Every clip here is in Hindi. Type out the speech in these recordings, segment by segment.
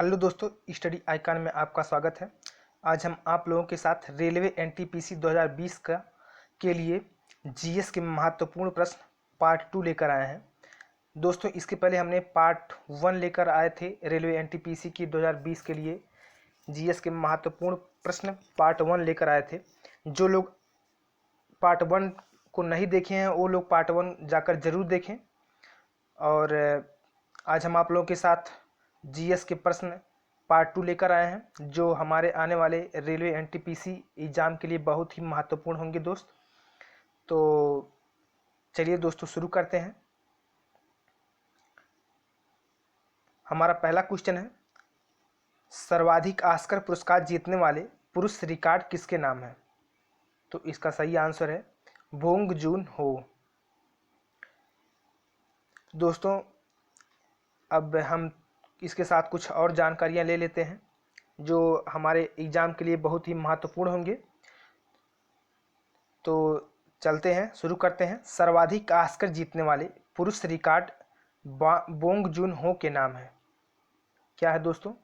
हेलो दोस्तों, स्टडी आइकन में आपका स्वागत है। आज हम आप लोगों के साथ रेलवे एनटीपीसी 2020 का के लिए जीएस के महत्वपूर्ण प्रश्न पार्ट 2 लेकर आए हैं। दोस्तों, इसके पहले हमने पार्ट 1 लेकर आए थे रेलवे एनटीपीसी की 2020 के लिए जीएस के महत्वपूर्ण प्रश्न पार्ट 1 लेकर आए थे। जो लोग पार्ट 1 को नहीं देखे हैं वो लोग पार्ट 1 जाकर ज़रूर देखें। और आज हम आप लोगों के साथ जीएस के प्रश्न पार्ट 2 लेकर आए हैं जो हमारे आने वाले रेलवे एनटीपीसी एग्ज़ाम के लिए बहुत ही महत्वपूर्ण होंगे दोस्त। तो चलिए दोस्तों शुरू करते हैं। हमारा पहला क्वेश्चन है, सर्वाधिक ऑस्कर पुरस्कार जीतने वाले पुरुष रिकॉर्ड किसके नाम है? तो इसका सही आंसर है बोंग जून हो। दोस्तों, अब हम इसके साथ कुछ और जानकारियां ले लेते हैं जो हमारे एग्ज़ाम के लिए बहुत ही महत्वपूर्ण होंगे। तो चलते हैं, शुरू करते हैं। सर्वाधिक ऑस्कर जीतने वाले पुरुष रिकॉर्ड बोंग जून हो के नाम है। क्या है दोस्तों?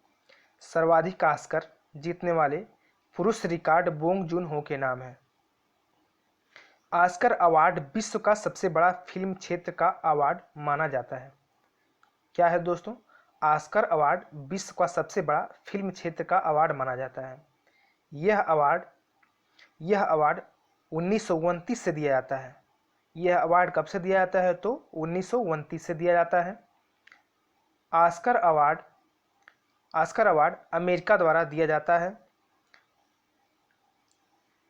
सर्वाधिक ऑस्कर जीतने वाले पुरुष रिकॉर्ड बोंग जून हो के नाम है। ऑस्कर अवार्ड विश्व का सबसे बड़ा फिल्म क्षेत्र का अवार्ड माना जाता है। क्या है दोस्तों? ऑस्कर अवार्ड विश्व का सबसे बड़ा फिल्म क्षेत्र का अवार्ड माना जाता है। यह अवार्ड 1929 से दिया जाता है। यह अवार्ड कब से दिया जाता है? तो 1929 से दिया जाता है। ऑस्कर अवार्ड अमेरिका द्वारा दिया जाता है।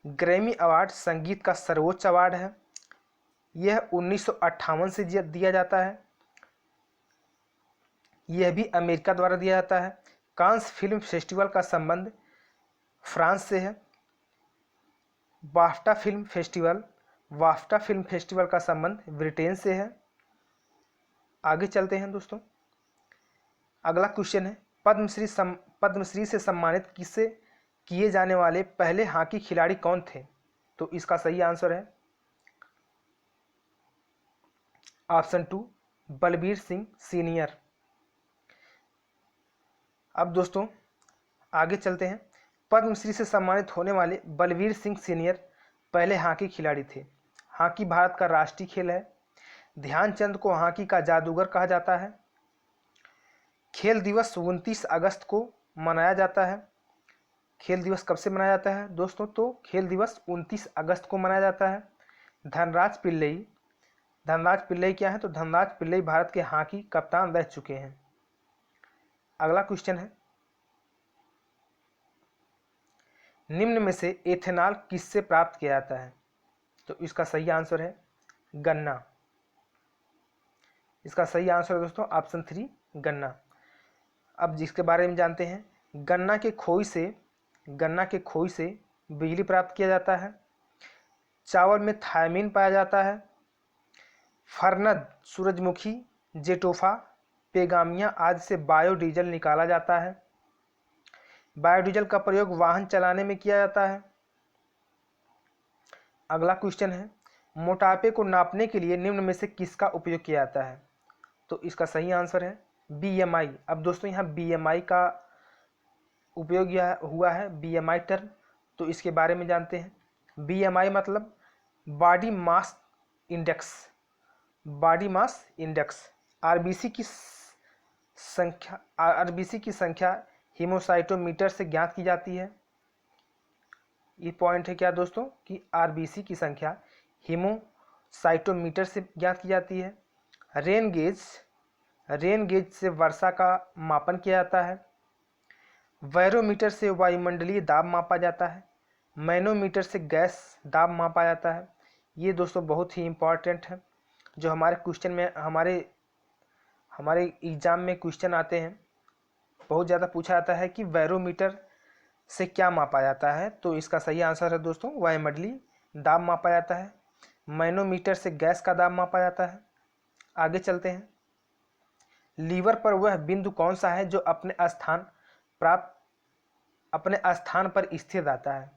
ग्रैमी अवार्ड संगीत का सर्वोच्च अवार्ड है। यह 1958 से दिया जाता है। यह भी अमेरिका द्वारा दिया जाता है। कांस फिल्म फेस्टिवल का संबंध फ्रांस से है। बाफ्टा फिल्म फेस्टिवल का संबंध ब्रिटेन से है। आगे चलते हैं दोस्तों। अगला क्वेश्चन है, पद्मश्री से सम्मानित किए जाने वाले पहले हॉकी खिलाड़ी कौन थे? तो इसका सही आंसर है ऑप्शन 2 बलबीर सिंह सीनियर। अब दोस्तों आगे चलते हैं। पद्मश्री से सम्मानित होने वाले बलबीर सिंह सीनियर पहले हॉकी खिलाड़ी थे। हॉकी भारत का राष्ट्रीय खेल है। ध्यानचंद को हॉकी का जादूगर कहा जाता है। खेल दिवस 29 अगस्त को मनाया जाता है। खेल दिवस कब से मनाया जाता है दोस्तों? तो खेल दिवस 29 अगस्त को मनाया जाता है। धनराज पिल्लई क्या है? तो धनराज पिल्लई भारत के हॉकी कप्तान रह चुके हैं। अगला क्वेश्चन है, निम्न में से एथेनॉल किससे प्राप्त किया जाता है? तो इसका सही आंसर है गन्ना। इसका सही आंसर है दोस्तों ऑप्शन 3 गन्ना। अब जिसके बारे में जानते हैं, गन्ना के खोई से बिजली प्राप्त किया जाता है। चावल में थायमीन पाया जाता है। फरनद, सूरजमुखी, जेटोफा, पेगामिया आदि से बायोडीजल निकाला जाता है। बायोडीजल का प्रयोग वाहन चलाने में किया जाता है। अगला क्वेश्चन है, मोटापे को नापने के लिए निम्न में से किसका उपयोग किया जाता है? तो इसका सही आंसर है बीएमआई। अब दोस्तों यहाँ बीएमआई का उपयोग हुआ है, बीएमआई टर्म। तो इसके बारे में जानते हैं। बीएमआई मतलब बॉडी मास इंडेक्स। आरबीसी की संख्या हीमोसाइटोमीटर से ज्ञात की जाती है। ये पॉइंट है क्या दोस्तों कि आरबीसी की संख्या हीमोसाइटोमीटर से ज्ञात की जाती है। रेन गेज से वर्षा का मापन किया जाता है। बैरोमीटर से वायुमंडलीय दाब मापा जाता है। मैनोमीटर से गैस दाब मापा जाता है। ये दोस्तों बहुत ही इम्पॉर्टेंट है, जो हमारे क्वेश्चन में हमारे एग्ज़ाम में क्वेश्चन आते हैं। बहुत ज़्यादा पूछा जाता है कि बैरोमीटर से क्या मापा जाता है? तो इसका सही आंसर है दोस्तों वायुमंडलीय दाब मापा जाता है। मैनोमीटर से गैस का दाब मापा जाता है। आगे चलते हैं। लीवर पर वह बिंदु कौन सा है जो अपने स्थान पर स्थिर रहता है?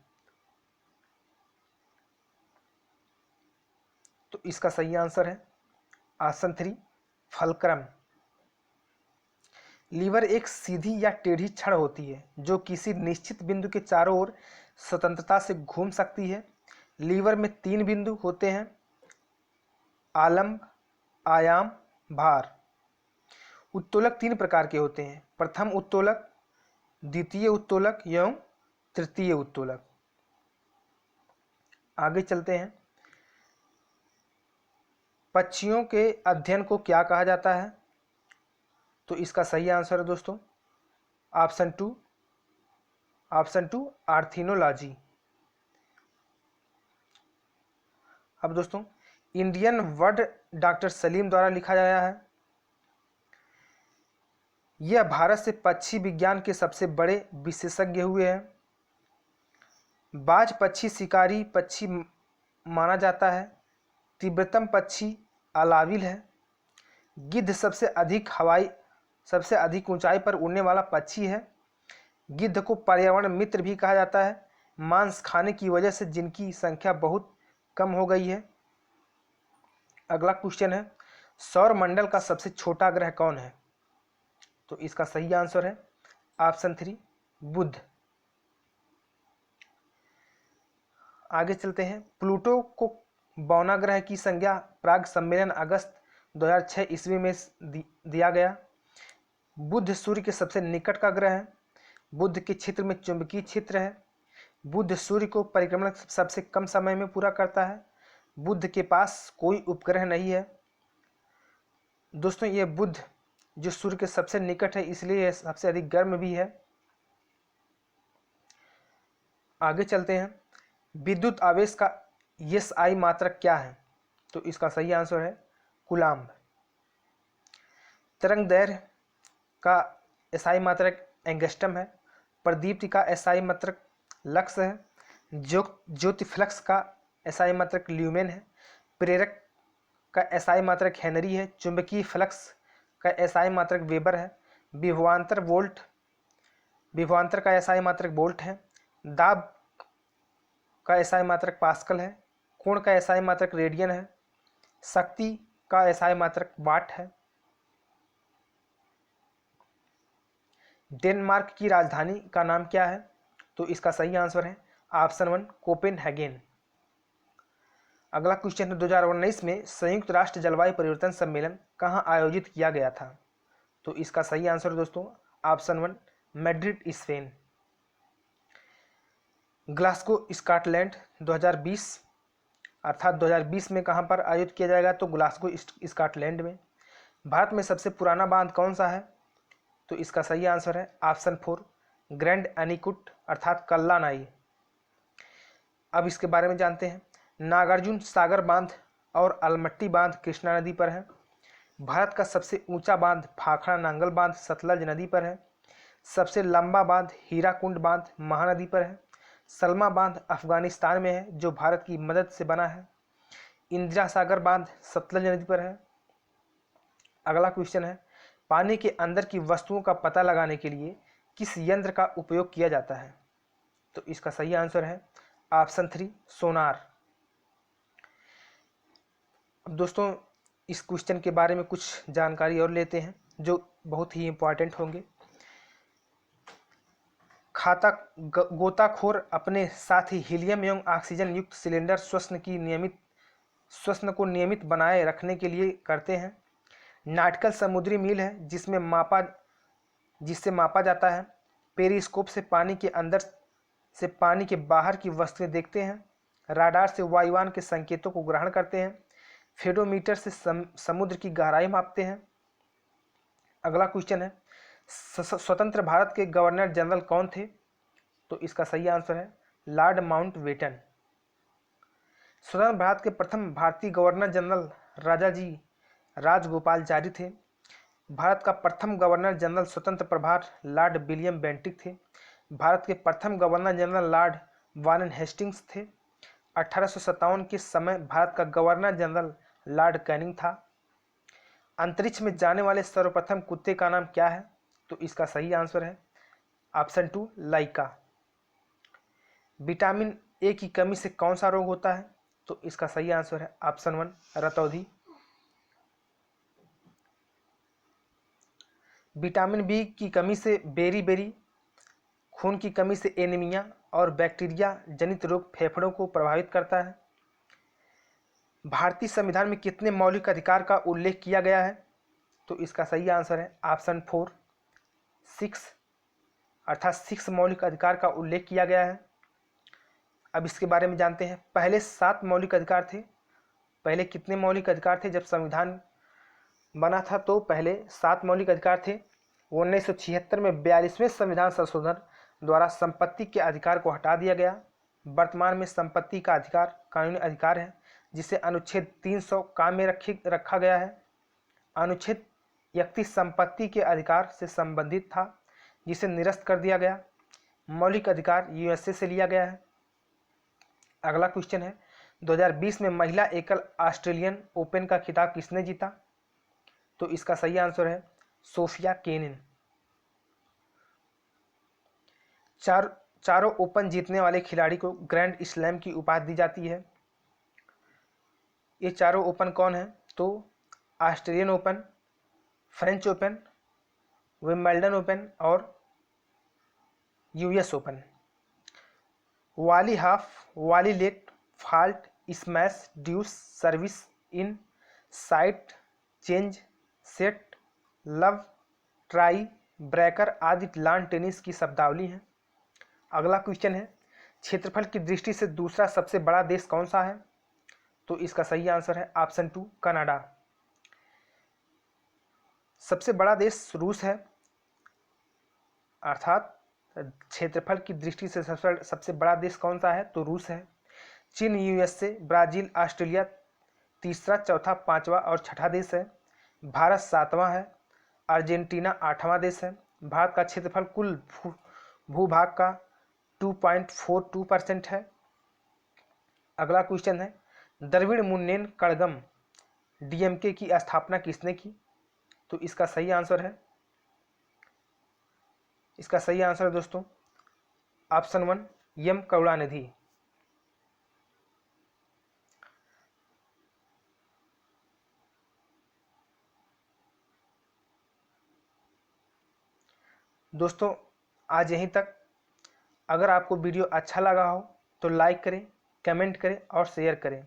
तो इसका सही आंसर है ऑप्शन 3 फलक्रम। लीवर एक सीधी या टेढ़ी छड़ होती है जो किसी निश्चित बिंदु के चारों ओर स्वतंत्रता से घूम सकती है। लीवर में 3 बिंदु होते हैं: आलंब, आयाम, भार। उत्तोलक 3 प्रकार के होते हैं: प्रथम उत्तोलक, द्वितीय उत्तोलक एवं तृतीय उत्तोलक। आगे चलते हैं। पक्षियों के अध्ययन को क्या कहा जाता है? तो इसका सही आंसर है दोस्तों ऑप्शन टू आर्थिनोलॉजी। अब दोस्तों, इंडियन वर्ड डॉक्टर सलीम द्वारा लिखा गया है। यह भारत से पक्षी विज्ञान के सबसे बड़े विशेषज्ञ हुए हैं। बाज पक्षी शिकारी पक्षी माना जाता है। तीव्रतम पक्षी अलाविल है। गिद्ध सबसे अधिक ऊंचाई पर उड़ने वाला पक्षी है। गिद्ध को पर्यावरण मित्र भी कहा जाता है, मांस खाने की वजह से जिनकी संख्या बहुत कम हो गई है। अगला क्वेश्चन है, सौर मंडल का सबसे छोटा ग्रह कौन है? तो इसका सही आंसर है ऑप्शन 3 बुध। आगे चलते हैं। प्लूटो को बौना ग्रह की संज्ञा प्राग सम्मेलन अगस्त 2006 ईस्वी में दिया गया। बुध सूर्य के सबसे निकट का ग्रह है। बुध के क्षेत्र में चुंबकीय क्षेत्र है। बुध सूर्य को परिक्रमण सबसे कम समय में पूरा करता है। बुध के पास कोई उपग्रह नहीं है। दोस्तों, ये बुध जो सूर्य के सबसे निकट है इसलिए यह सबसे अधिक गर्म भी है। आगे चलते हैं। विद्युत आवेश का एसआई मात्रक क्या है? तो इसका सही आंसर है कूलाम्ब। तरंग दैर्घ्य का एसआई मात्रक एंगस्ट्रम है। प्रदीप्ति का एसआई मात्रक लक्स है। ज्योतिफ्लक्स का एसआई मात्रक ल्यूमेन है। प्रेरक का एसआई मात्रक हेनरी है। चुंबकीय फ्लक्स का एसआई मात्रक वेबर है। विभवांतर का एसआई मात्रक वोल्ट है। दाब का एसआई मात्रक पास्कल है। कोण का एसआई मात्रक रेडियन है। शक्ति का एसआई मात्रक वाट है। डेनमार्क की राजधानी का नाम क्या है? तो इसका सही आंसर है ऑप्शन 1 कोपेनहेगन। अगला क्वेश्चन है, 2019 में संयुक्त राष्ट्र जलवायु परिवर्तन सम्मेलन कहाँ आयोजित किया गया था? तो इसका सही आंसर दोस्तों option 1 Madrid, Spain. Glasgow Scotland 2020 अर्थात 2020 में कहाँ पर आयोजित किया जाएगा? तो ग्लासगो स्कॉटलैंड में। भारत में सबसे पुराना बांध कौन सा है? तो इसका सही आंसर है ऑप्शन 4 ग्रैंड एनीकुट अर्थात कल्लानाई। अब इसके बारे में जानते हैं। नागार्जुन सागर बांध और अलमट्टी बांध कृष्णा नदी पर है। भारत का सबसे ऊंचा बांध भाखड़ा नांगल बांध सतलज नदी पर है। सबसे लंबा बांध हीराकुंड बांध महानदी पर है। सलमा बांध अफगानिस्तान में है जो भारत की मदद से बना है। इंदिरा सागर बांध सतलज नदी पर है। अगला क्वेश्चन है, पानी के अंदर की वस्तुओं का पता लगाने के लिए किस यंत्र का उपयोग किया जाता है? तो इसका सही आंसर है ऑप्शन 3 सोनार। अब दोस्तों, इस क्वेश्चन के बारे में कुछ जानकारी और लेते हैं जो बहुत ही इंपॉर्टेंट होंगे। गोताखोर अपने साथ ही हीलियम एवं ऑक्सीजन युक्त सिलेंडर श्वसन को नियमित बनाए रखने के लिए करते हैं। नाटकल समुद्री मील है जिससे मापा जाता है। पेरिस्कोप से पानी के अंदर से पानी के बाहर की वस्तुएं देखते हैं। राडार से वायुयान के संकेतों को ग्रहण करते हैं। फेडोमीटर से समुद्र की गहराई मापते हैं। अगला क्वेश्चन है, स्वतंत्र भारत के गवर्नर जनरल कौन थे? तो इसका सही आंसर है लॉर्ड माउंटबेटन। स्वतंत्र भारत के प्रथम भारतीय गवर्नर जनरल राजाजी राजगोपालचारी थे। भारत का प्रथम गवर्नर जनरल स्वतंत्र प्रभार लॉर्ड विलियम बेंटिक थे। भारत के प्रथम governor general Lord Warren Hastings थे। 1857 के समय भारत का गवर्नर जनरल लॉर्ड कैनिंग था। अंतरिक्ष में जाने वाले सर्वप्रथम कुत्ते का नाम क्या है? तो इसका सही आंसर है ऑप्शन 2 लाइका। विटामिन ए की कमी से कौन सा रोग होता है? तो इसका सही आंसर है ऑप्शन 1 रतौंधी। विटामिन बी की कमी से बेरी, खून की कमी से एनीमिया और बैक्टीरिया जनित रोग फेफड़ों को प्रभावित करता है। भारतीय संविधान में कितने मौलिक अधिकार का उल्लेख किया गया है? तो इसका सही आंसर है ऑप्शन 4, 6, अर्थात 6 मौलिक अधिकार का उल्लेख किया गया है। अब इसके बारे में जानते हैं। पहले 7 मौलिक अधिकार थे। पहले कितने मौलिक अधिकार थे जब संविधान बना था? तो पहले 7 मौलिक अधिकार थे। 1976 में 42वें संविधान संशोधन द्वारा संपत्ति के अधिकार को हटा दिया गया। वर्तमान में संपत्ति का अधिकार कानूनी अधिकार है, जिसे अनुच्छेद 300 काम में रखा गया है। अनुच्छेद 31 संपत्ति के अधिकार से संबंधित था, जिसे निरस्त कर दिया गया। मौलिक अधिकार यूएसए से लिया गया है। अगला क्वेश्चन है, 2020 में महिला एकल ऑस्ट्रेलियन ओपन का खिताब किसने जीता? तो इसका सही आंसर है सोफिया केनिन। चारों ओपन जीतने वाले खिलाड़ी को ग्रैंड स्लैम की उपाधि दी जाती है। ये चारों ओपन कौन है? तो Australian open, French open, Wimbledon open और US open. Volley half, volley let, fault, smash, deuce, service in, side, change, set, love, tie, breaker आदि लॉन टेनिस की शब्दावली है। अगला क्वेश्चन है, क्षेत्रफल की दृष्टि से दूसरा सबसे बड़ा देश कौन सा है? तो इसका सही आंसर है ऑप्शन 2, कनाडा। सबसे बड़ा देश रूस है, अर्थात क्षेत्रफल की दृष्टि से सबसे बड़ा देश कौन सा है? तो रूस है। चीन, यूएसए, ब्राजील, ऑस्ट्रेलिया तीसरा, चौथा, पांचवा और छठा देश है। भारत 7वां है। अर्जेंटीना 8वां देश है। भारत का क्षेत्रफल कुल भूभाग का 2.42% है। अगला क्वेश्चन है, द्रविड़ मुन्नेन कड़गम डीएमके की स्थापना किसने की? तो इसका सही आंसर है दोस्तों ऑप्शन 1, एम करुणानिधि। दोस्तों आज यहीं तक। अगर आपको वीडियो अच्छा लगा हो तो लाइक करें, कमेंट करें और शेयर करें।